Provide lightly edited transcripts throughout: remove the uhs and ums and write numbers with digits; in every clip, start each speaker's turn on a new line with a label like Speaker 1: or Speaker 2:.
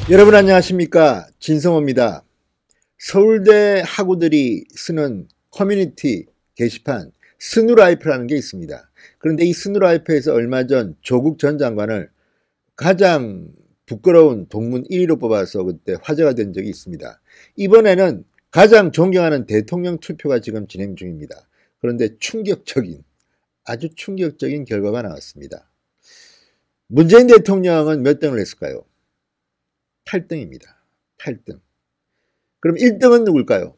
Speaker 1: 여러분 안녕하십니까, 진성호입니다. 서울대 학우들이 쓰는 커뮤니티 게시판 스누라이프라는 게 있습니다. 그런데 이 스누라이프에서 얼마 전 조국 전 장관을 가장 부끄러운 동문 1위로 뽑아서 그때 화제가 된 적이 있습니다. 이번에는 가장 존경하는 대통령 투표가 지금 진행 중입니다. 그런데 아주 충격적인 결과가 나왔습니다. 문재인 대통령은 몇 등을 했을까요? 8등입니다. 8등. 그럼 1등은 누굴까요?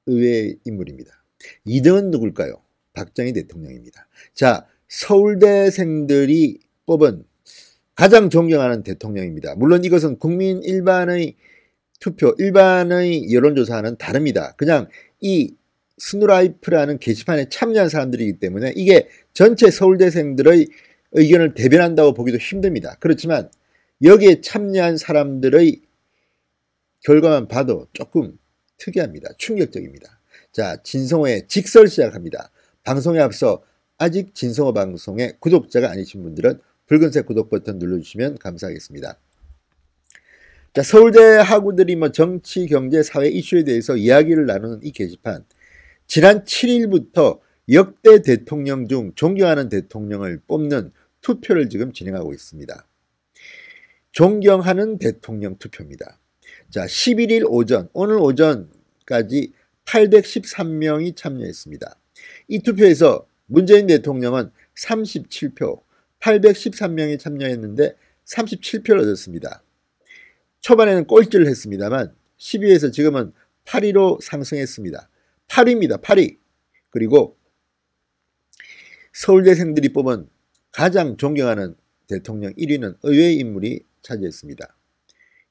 Speaker 1: 의외의 인물입니다. 2등은 누굴까요? 박정희 대통령입니다. 자, 서울대생들이 뽑은 가장 존경하는 대통령입니다. 물론 이것은 국민 일반의 투표, 일반의 여론조사와는 다릅니다. 그냥 이 스누라이프라는 게시판에 참여한 사람들이기 때문에 이게 전체 서울대생들의 의견을 대변한다고 보기도 힘듭니다. 그렇지만 여기에 참여한 사람들의 결과만 봐도 조금 특이합니다. 충격적입니다. 자, 진성호의 직설 시작합니다. 방송에 앞서 아직 진성호 방송의 구독자가 아니신 분들은 붉은색 구독 버튼 눌러주시면 감사하겠습니다. 자, 서울대 학우들이 정치, 경제, 사회 이슈에 대해서 이야기를 나누는 이 게시판, 지난 7일부터 역대 대통령 중 존경하는 대통령을 뽑는 투표를 지금 진행하고 있습니다. 존경하는 대통령 투표입니다. 자, 11일 오전, 오늘 오전까지 813명이 참여했습니다. 이 투표에서 문재인 대통령은 37표, 813명이 참여했는데 37표를 얻었습니다. 초반에는 꼴찌를 했습니다만 10위에서 지금은 8위로 상승했습니다. 8위입니다. 8위. 그리고 서울대생들이 뽑은 가장 존경하는 대통령 1위는 의외의 인물이 차지했습니다.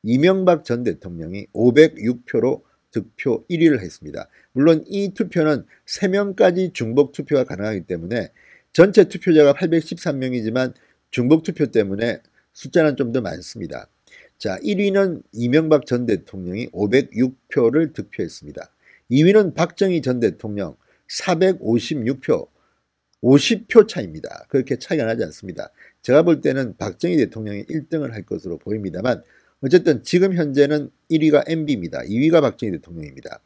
Speaker 1: 이명박 전 대통령이 506표로 득표 1위를 했습니다. 물론 이 투표는 3명까지 중복 투표가 가능하기 때문에 전체 투표자가 813명이지만 중복 투표 때문에 숫자는 좀 더 많습니다. 자, 1위는 이명박 전 대통령이 506표를 득표했습니다. 2위는 박정희 전 대통령 456표, 50표 차이입니다. 그렇게 차이가 나지 않습니다. 제가 볼 때는 박정희 대통령이 1등을 할 것으로 보입니다만 어쨌든 지금 현재는 1위가 MB입니다. 2위가 박정희 대통령입니다.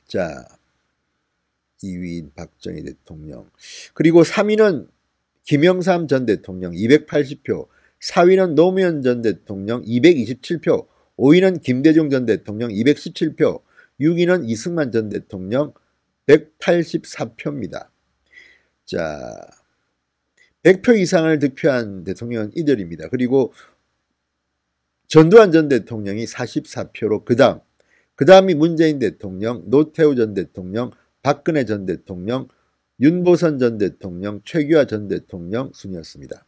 Speaker 1: 자, 2위 박정희 대통령. 그리고 3위는 김영삼 전 대통령 280표, 4위는 노무현 전 대통령 227표, 5위는 김대중 전 대통령 217표, 6위는 이승만 전 대통령 184표입니다. 자, 100표 이상을 득표한 대통령은 이들입니다. 그리고 전두환 전 대통령이 44표로 그 다음이 문재인 대통령, 노태우 전 대통령, 박근혜 전 대통령, 윤보선 전 대통령, 최규하 전 대통령 순이었습니다.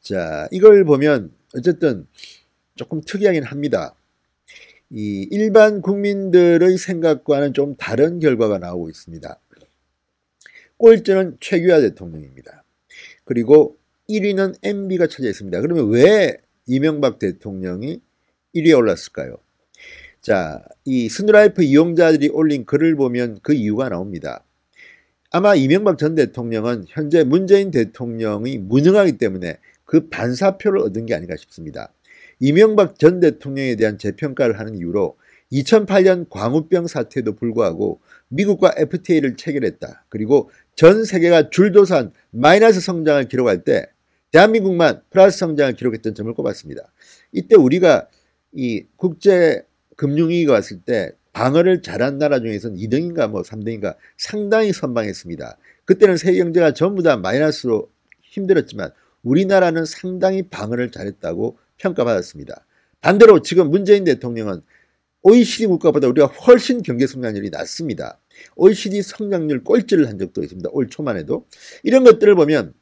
Speaker 1: 자, 이걸 보면 어쨌든 조금 특이하긴 합니다. 이 일반 국민들의 생각과는 좀 다른 결과가 나오고 있습니다. 꼴찌는 최규하 대통령입니다. 그리고 1위는 MB가 차지했습니다. 그러면 왜 이명박 대통령이 1위에 올랐을까요? 자, 이 스누라이프 이용자들이 올린 글을 보면 그 이유가 나옵니다. 아마 이명박 전 대통령은 현재 문재인 대통령이 무능하기 때문에 그 반사표를 얻은 게 아닌가 싶습니다. 이명박 전 대통령에 대한 재평가를 하는 이유로 2008년 광우병 사태에도 불구하고 미국과 FTA를 체결했다. 그리고 전 세계가 줄도산 마이너스 성장을 기록할 때 대한민국만 플러스 성장을 기록했던 점을 꼽았습니다. 이때 우리가 이 국제금융위기가 왔을 때 방어를 잘한 나라 중에서는 2등인가 3등인가 상당히 선방했습니다. 그때는 세계 경제가 전부 다 마이너스로 힘들었지만 우리나라는 상당히 방어를 잘했다고 평가받았습니다. 반대로 지금 문재인 대통령은 OECD 국가보다 우리가 훨씬 경제 성장률이 낮습니다. OECD 성장률 꼴찌를 한 적도 있습니다. 올 초만 해도. 이런 것들을 보면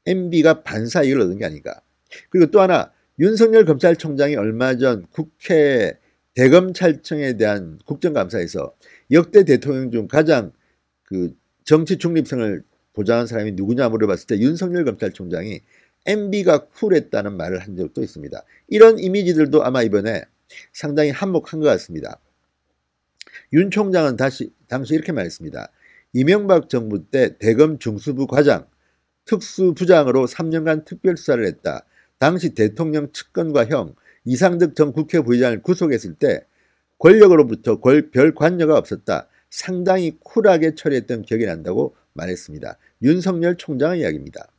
Speaker 1: MB가 반사이익을 얻은 게 아닌가. 그리고 또 하나, 윤석열 검찰총장이 얼마 전 국회 대검찰청에 대한 국정감사에서 역대 대통령 중 가장 그 정치 중립성을 보장한 사람이 누구냐 물어봤을 때 윤석열 검찰총장이 MB가 쿨했다는 말을 한 적도 있습니다. 이런 이미지들도 아마 이번에 상당히 한몫한 것 같습니다. 윤 총장은 당시 이렇게 말했습니다. 이명박 정부 때 대검 중수부 과장, 특수부장으로 3년간 특별수사를 했다. 당시 대통령 측근과 이상득 전 국회 부의장을 구속했을 때 권력으로부터 별 관여가 없었다. 상당히 쿨하게 처리했던 기억이 난다고 말했습니다. 윤석열 총장의 이야기입니다.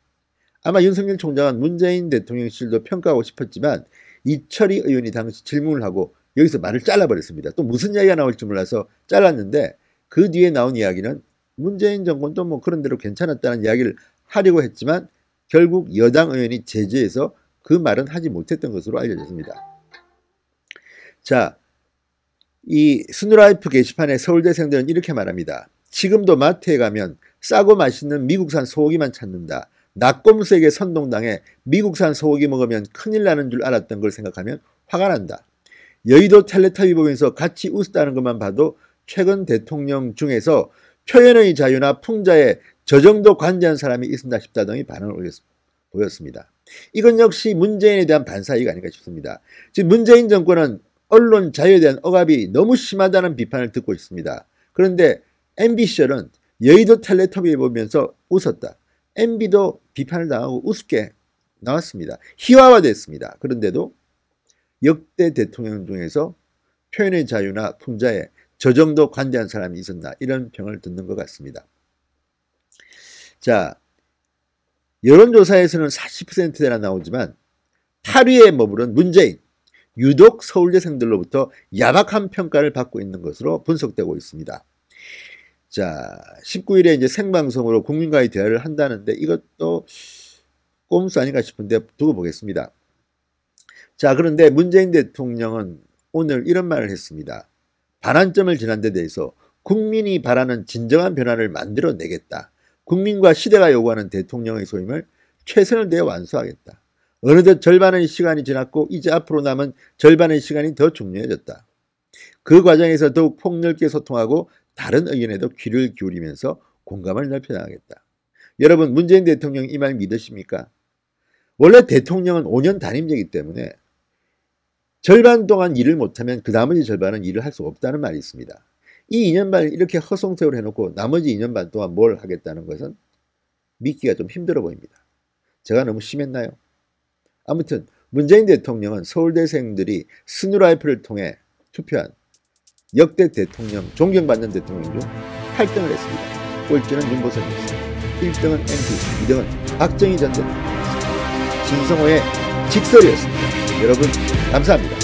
Speaker 1: 아마 윤석열 총장은 문재인 대통령실도 평가하고 싶었지만 이철희 의원이 당시 질문을 하고 여기서 말을 잘라버렸습니다. 또 무슨 이야기가 나올지 몰라서 잘랐는데 그 뒤에 나온 이야기는 문재인 정권도 뭐 그런 대로 괜찮았다는 이야기를 하려고 했지만 결국 여당 의원이 제지해서 그 말은 하지 못했던 것으로 알려졌습니다. 자, 이 스누라이프 게시판에 서울대생들은 이렇게 말합니다. 지금도 마트에 가면 싸고 맛있는 미국산 소고기만 찾는다. 낙곰수에게 선동당해 미국산 소고기 먹으면 큰일 나는 줄 알았던 걸 생각하면 화가 난다. 여의도 텔레타비 보면서 같이 웃었다는 것만 봐도 최근 대통령 중에서 표현의 자유나 풍자에 저 정도 관대한 사람이 있었나 싶다 등의 반응을 보였습니다. 이건 역시 문재인에 대한 반사이가 아닌가 싶습니다. 지금 문재인 정권은 언론 자유에 대한 억압이 너무 심하다는 비판을 듣고 있습니다. 그런데 MBC는 여의도 텔레토비 보면서 웃었다. MB도 비판을 당하고 우습게 나왔습니다. 희화화됐습니다. 그런데도 역대 대통령 중에서 표현의 자유나 풍자에 저 정도 관대한 사람이 있었나 이런 평을 듣는 것 같습니다. 자, 여론조사에서는 40%대나 나오지만 8위에 머무른 문재인, 유독 서울대생들로부터 야박한 평가를 받고 있는 것으로 분석되고 있습니다. 자, 19일에 이제 생방송으로 국민과의 대화를 한다는데 이것도 꼼수 아닌가 싶은데 두고 보겠습니다. 자, 그런데 문재인 대통령은 오늘 이런 말을 했습니다. 반환점을 지난 데 대해서 국민이 바라는 진정한 변화를 만들어내겠다. 국민과 시대가 요구하는 대통령의 소임을 최선을 다해 완수하겠다. 어느덧 절반의 시간이 지났고 이제 앞으로 남은 절반의 시간이 더 중요해졌다. 그 과정에서 더욱 폭넓게 소통하고 다른 의견에도 귀를 기울이면서 공감을 넓혀나가겠다. 여러분, 문재인 대통령 이 말 믿으십니까? 원래 대통령은 5년 단임제이기 때문에 절반 동안 일을 못하면 그 나머지 절반은 일을 할 수 없다는 말이 있습니다. 이 2년 반 이렇게 허송세월 해놓고 나머지 2년 반 동안 뭘 하겠다는 것은 믿기가 좀 힘들어 보입니다. 제가 너무 심했나요? 아무튼 문재인 대통령은 서울대생들이 스누라이프를 통해 투표한 역대 대통령, 존경받는 대통령 중 8등을 했습니다. 꼴찌는 윤보선이었습니다. 1등은 MB, 2등은 박정희 전 대통령이었습니다. 진성호의 직설이었습니다. 여러분 감사합니다.